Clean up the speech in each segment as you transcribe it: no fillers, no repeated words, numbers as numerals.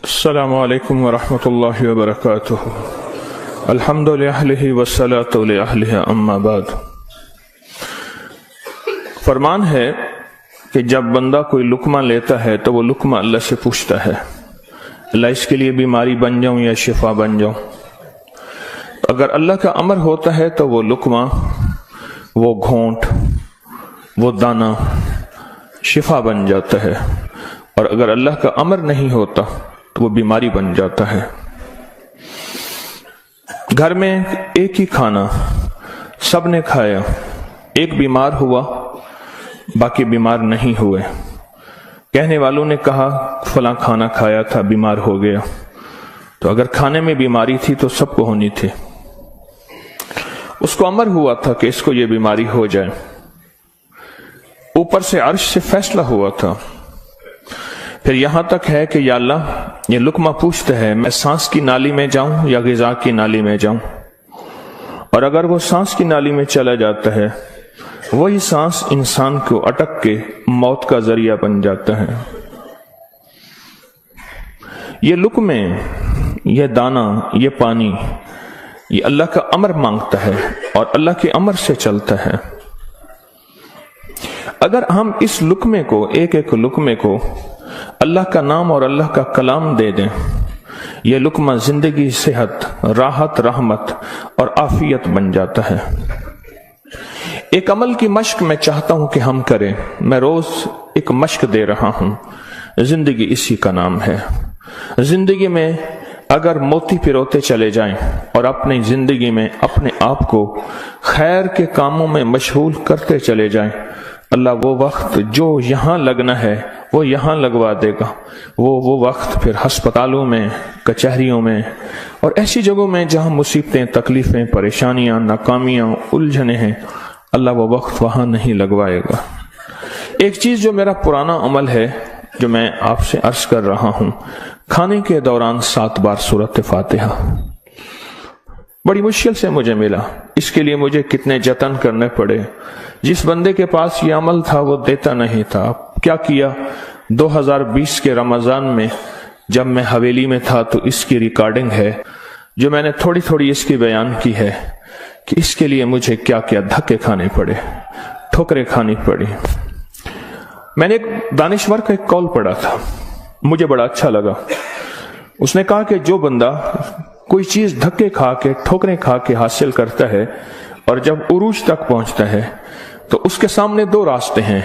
السلام علیکم ورحمۃ اللہ وبرکاتہ۔ الحمد للہ والصلاۃ لأہلہ اما بعد۔ فرمان ہے کہ جب بندہ کوئی لقمہ لیتا ہے تو وہ لقمہ اللہ سے پوچھتا ہے، اللہ اس کے لیے بیماری بن جاؤں یا شفا بن جاؤں؟ اگر اللہ کا امر ہوتا ہے تو وہ لقمہ، وہ گھونٹ، وہ دانہ شفا بن جاتا ہے، اور اگر اللہ کا امر نہیں ہوتا تو وہ بیماری بن جاتا ہے۔ گھر میں ایک ہی کھانا سب نے کھایا، ایک بیمار ہوا باقی بیمار نہیں ہوئے، کہنے والوں نے کہا فلاں کھانا کھایا تھا بیمار ہو گیا، تو اگر کھانے میں بیماری تھی تو سب کو ہونی تھی۔ اس کو امر ہوا تھا کہ اس کو یہ بیماری ہو جائے، اوپر سے عرش سے فیصلہ ہوا تھا۔ پھر یہاں تک ہے کہ یا اللہ یہ لقمہ پوچھتا ہے میں سانس کی نالی میں جاؤں یا غذا کی نالی میں جاؤں، اور اگر وہ سانس کی نالی میں چلا جاتا ہے وہی سانس انسان کو اٹک کے موت کا ذریعہ بن جاتا ہے۔ یہ لقمے، یہ دانہ، یہ پانی، یہ اللہ کا امر مانگتا ہے اور اللہ کے امر سے چلتا ہے۔ اگر ہم اس لقمے کو، ایک ایک لقمے کو اللہ کا نام اور اللہ کا کلام دے دیں، یہ لقمہ زندگی، صحت، راحت، رحمت اور عافیت بن جاتا ہے۔ ایک عمل کی مشق میں چاہتا ہوں کہ ہم کریں، میں روز ایک مشق دے رہا ہوں، زندگی اسی کا نام ہے۔ زندگی میں اگر موتی پروتے چلے جائیں اور اپنی زندگی میں اپنے آپ کو خیر کے کاموں میں مشغول کرتے چلے جائیں، اللہ وہ وقت جو یہاں لگنا ہے وہ یہاں لگوا دے گا۔ وہ وقت پھر ہسپتالوں میں، کچہریوں میں اور ایسی جگہوں میں جہاں مصیبتیں، تکلیفیں، پریشانیاں، ناکامیاں، الجھنیں ہیں، اللہ وہ وقت وہاں نہیں لگوائے گا۔ ایک چیز جو میرا پرانا عمل ہے، جو میں آپ سے عرض کر رہا ہوں، کھانے کے دوران 7 بار سورۃ فاتحہ، بڑی مشکل سے مجھے ملا، اس کے لیے مجھے کتنے جتن کرنے پڑے۔ جس بندے کے پاس یہ عمل تھا وہ دیتا نہیں تھا۔ کیا کیا، 2020 کے رمضان میں جب میں حویلی میں تھا تو اس کی ریکارڈنگ ہے، جو میں نے تھوڑی تھوڑی اس کی بیان کی ہے کہ اس کے لیے مجھے کیا کیا دھکے کھانے پڑے، ٹھوکریں کھانی پڑی۔ میں نے ایک دانشور کا ایک قول پڑھا تھا، مجھے بڑا اچھا لگا۔ اس نے کہا کہ جو بندہ کوئی چیز دھکے کھا کے، ٹھوکریں کھا کے حاصل کرتا ہے اور جب عروج تک پہنچتا ہے تو اس کے سامنے 2 راستے ہیں۔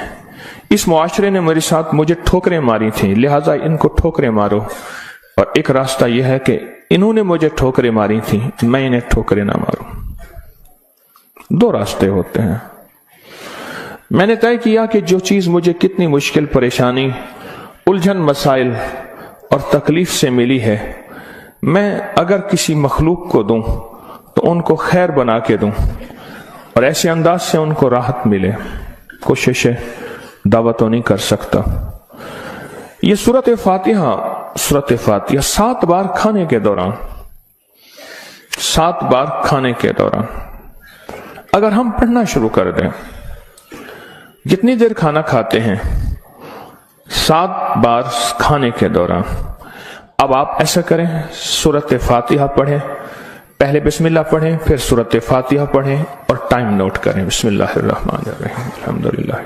اس معاشرے نے میرے ساتھ مجھے ٹھوکریں ماری تھیں، لہٰذا ان کو ٹھوکریں مارو، اور ایک راستہ یہ ہے کہ انہوں نے مجھے ٹھوکریں ماری تھیں، میں انہیں ٹھوکریں نہ ماروں۔ 2 راستے ہوتے ہیں۔ میں نے طے کیا کہ جو چیز مجھے کتنی مشکل، پریشانی، الجھن، مسائل اور تکلیف سے ملی ہے، میں اگر کسی مخلوق کو دوں تو ان کو خیر بنا کے دوں اور ایسے انداز سے ان کو راحت ملے۔ کوشش دعوت تو نہیں کر سکتا۔ یہ سورۃ فاتحہ 7 بار کھانے کے دوران، 7 بار کھانے کے دوران اگر ہم پڑھنا شروع کر دیں، جتنی دیر کھانا کھاتے ہیں 7 بار کھانے کے دوران، اب آپ ایسا کریں، سورۃ فاتحہ پڑھیں، پہلے بسم اللہ پڑھیں، پھر سورۃ فاتحہ پڑھیں اور ٹائم نوٹ کریں۔ بسم اللہ الرحمن الرحیم، الحمدللہ۔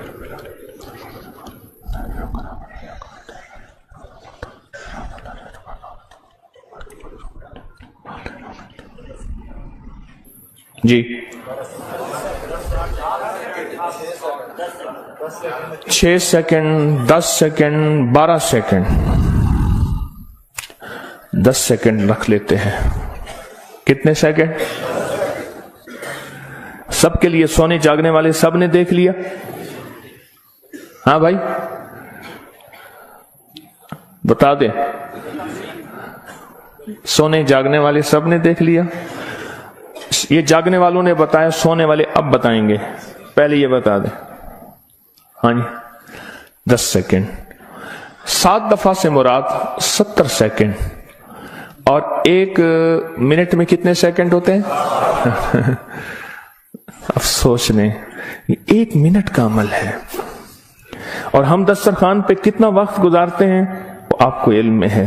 جی 6 سیکنڈ، 10 سیکنڈ، 12 سیکنڈ، 10 سیکنڈ رکھ لیتے ہیں۔ کتنے سیکنڈ؟ سب کے لیے، سونے جاگنے والے سب نے دیکھ لیا؟ ہاں بھائی بتا دیں، سونے جاگنے والے سب نے دیکھ لیا؟ یہ جاگنے والوں نے بتایا، سونے والے اب بتائیں گے، پہلے یہ بتا دیں۔ ہاں جی 10 سیکنڈ، 7 دفعہ سے مراد 70 سیکنڈ، اور 1 منٹ میں کتنے سیکنڈ ہوتے ہیں؟ افسوس نہیں، 1 منٹ کا عمل ہے، اور ہم دسترخوان پہ کتنا وقت گزارتے ہیں آپ کو علم میں ہے۔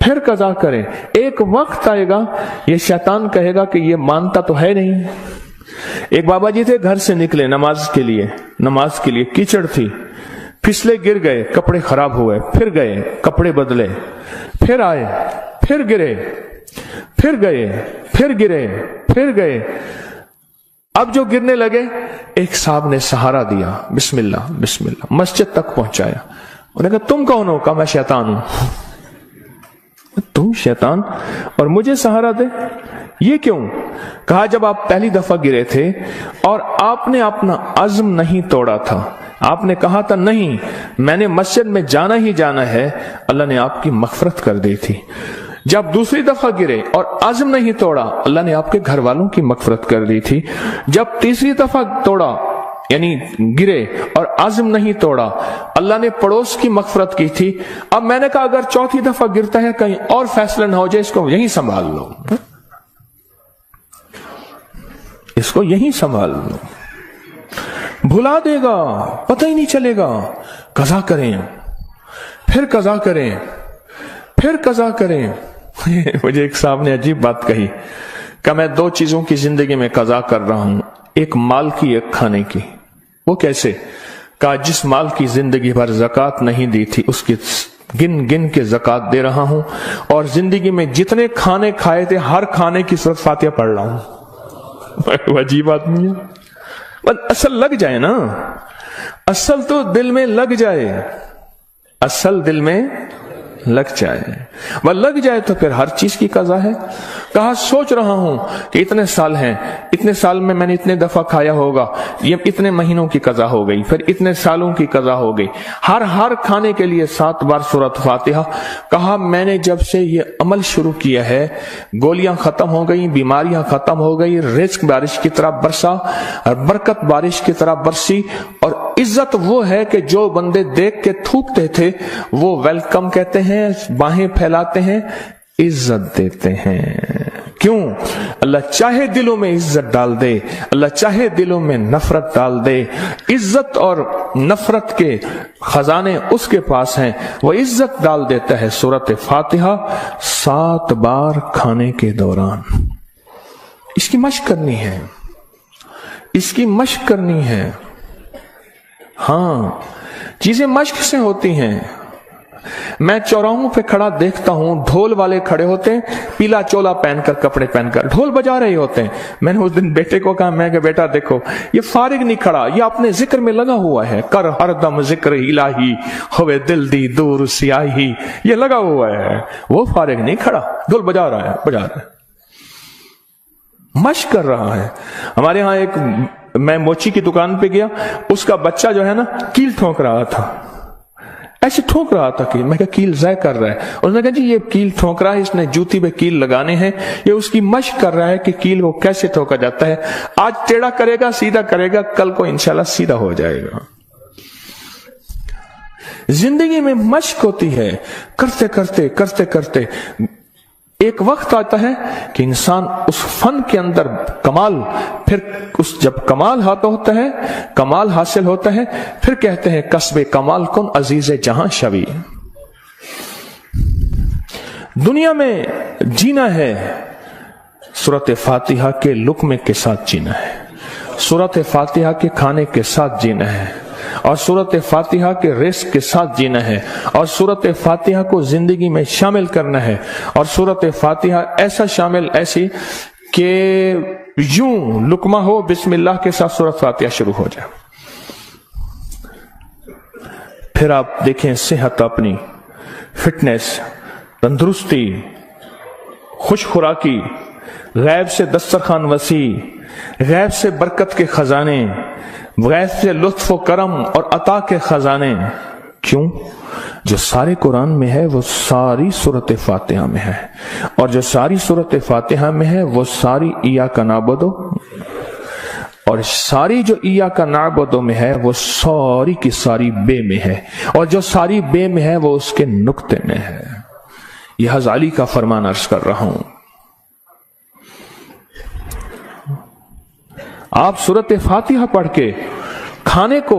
پھر قضا کریں. ایک وقت آئے گا یہ شیطان کہے گا کہ یہ مانتا تو ہے نہیں. ایک بابا جی تھے، گھر سے نکلے نماز کے لیے کیچڑ تھی، پھسلے گر گئے، کپڑے خراب ہوئے، پھر گئے کپڑے بدلے، پھر آئے، پھر گرے، پھر گئے، پھر گرے، پھر گئے. اب جو گرنے لگے ایک صاحب نے سہارا دیا، بسم اللہ بسم اللہ، مسجد تک پہنچایا. انہوں نے کہا تم کون ہو؟ کہا میں شیطان ہوں. تم شیطان اور مجھے سہارا دے، یہ کیوں؟ کہا جب آپ پہلی دفعہ گرے تھے اور آپ نے اپنا عزم نہیں توڑا تھا، آپ نے کہا تھا نہیں میں نے مسجد میں جانا ہی جانا ہے، اللہ نے آپ کی مغفرت کر دی تھی. جب دوسری دفعہ گرے اور عزم نہیں توڑا، اللہ نے آپ کے گھر والوں کی مغفرت کر دی تھی. جب تیسری دفعہ توڑا یعنی گرے اور عزم نہیں توڑا، اللہ نے پڑوس کی مغفرت کی تھی. اب میں نے کہا اگر چوتھی دفعہ گرتا ہے کہیں اور فیصلہ نہ ہو جائے، اس کو یہیں سنبھال لو، اس کو یہیں سنبھال لو، بھلا دے گا، پتہ ہی نہیں چلے گا. قضا کریں، پھر قضا کریں، پھر قضا کریں. مجھے ایک صاحب نے عجیب بات کہی کہ میں 2 چیزوں کی زندگی میں قضا کر رہا ہوں، ایک مال کی، ایک کھانے کی. وہ کیسے؟ کہا جس مال کی زندگی بھر زکوٰۃ نہیں دی تھی اس کی گن گن کے زکوٰۃ دے رہا ہوں، اور زندگی میں جتنے کھانے کھائے تھے ہر کھانے کی سورۃ فاتحہ پڑھ رہا ہوں. عجیب آدمی ہے. اصل لگ جائے نا، اصل تو دل میں لگ جائے، اصل دل میں لگ جائے، وہ لگ جائے تو پھر ہر چیز کی قضا ہے. کہا سوچ رہا ہوں کہ اتنے سال ہیں، اتنے سال میں نے اتنے دفعہ کھایا ہوگا، یہ اتنے مہینوں کی قضا ہو گئی، پھر اتنے سالوں کی قضا ہو گئی، ہر کھانے کے لیے 7 بار سورۃ فاتحہ. کہا میں نے جب سے یہ عمل شروع کیا ہے، گولیاں ختم ہو گئی، بیماریاں ختم ہو گئی، رزق بارش کی طرح برسا اور برکت بارش کی طرح برسی. اور عزت وہ ہے کہ جو بندے دیکھ کے تھوکتے تھے وہ ویلکم کہتے ہیں، باہیں پھیلاتے ہیں، عزت دیتے ہیں. کیوں؟ اللہ چاہے دلوں میں عزت ڈال دے، اللہ چاہے دلوں میں نفرت ڈال دے. عزت اور نفرت کے خزانے اس کے پاس ہیں، وہ عزت ڈال دیتا ہے. سورۃ فاتحہ 7 بار کھانے کے دوران. اس کی مشق کرنی ہے، اس کی مشق کرنی ہے. ہاں چیزیں مشق سے ہوتی ہیں. میں چوراہوں پہ کھڑا دیکھتا ہوں، ڈھول والے کھڑے ہوتے ہیں، پیلا چولا پہن کر، کپڑے پہن کر ڈھول بجا رہے ہوتے ہیں. میں نے اس دن بیٹے کو کہا، میں کہ بیٹا دیکھو یہ فارغ نہیں کھڑا، یہ اپنے ذکر میں لگا ہوا ہے. کر ہر دم ذکر الہی ہوئے دل دی دور سیاہی، یہ لگا ہوا ہے. وہ فارغ نہیں کھڑا، ڈھول بجا رہا ہے، مشق کر رہا ہے. ہمارے ہاں ایک، میں موچی کی دکان پہ گیا، اس کا بچہ جو ہے نا کیل ٹھونک رہا تھا، ایسے ٹھونک رہا تھا کہ میں کہا کیل ضائع کر رہا ہے. اس نے کہا جی یہ کیل ٹھونک رہا ہے، اس نے جوتی پہ کیل لگانے ہیں، یہ اس کی مشق کر رہا ہے کہ کیل کو کیسے ٹھوکا جاتا ہے. آج ٹیڑھا کرے گا، سیدھا کرے گا، کل کو انشاءاللہ سیدھا ہو جائے گا. زندگی میں مشق ہوتی ہے، کرتے کرتے کرتے کرتے ایک وقت آتا ہے کہ انسان اس فن کے اندر کمال، پھر اس جب کمال ہوتا ہے، کمال حاصل ہوتا ہے، پھر کہتے ہیں کسب کمال کن عزیز جہاں شوی. دنیا میں جینا ہے سورۃ فاتحہ کے لقمے کے ساتھ جینا ہے، سورۃ فاتحہ کے کھانے کے ساتھ جینا ہے، اور سورۃ فاتحہ کے رزق کے ساتھ جینا ہے، اور سورۃ فاتحہ کو زندگی میں شامل کرنا ہے. اور سورۃ فاتحہ ایسا شامل، ایسی کہ یوں لقمہ ہو بسم اللہ کے ساتھ سورۃ فاتحہ شروع ہو جائے. پھر آپ دیکھیں صحت، اپنی فٹنس، تندرستی، خوش خوراکی، غیب سے دسترخوان وسیع، غیب سے برکت کے خزانے، غیب سے لطف و کرم اور عطا کے خزانے. کیوں؟ جو سارے قرآن میں ہے وہ ساری سورۃ فاتحہ میں ہے، اور جو ساری سورۃ فاتحہ میں ہے وہ ساری ایاک نعبد، اور ساری جو ایاک نعبد میں ہے وہ ساری کی ساری بے میں ہے، اور جو ساری بے میں ہے وہ اس کے نقطے میں ہے. یہ غزالی کا فرمان عرض کر رہا ہوں. آپ سورۃ فاتحہ پڑھ کے کھانے کو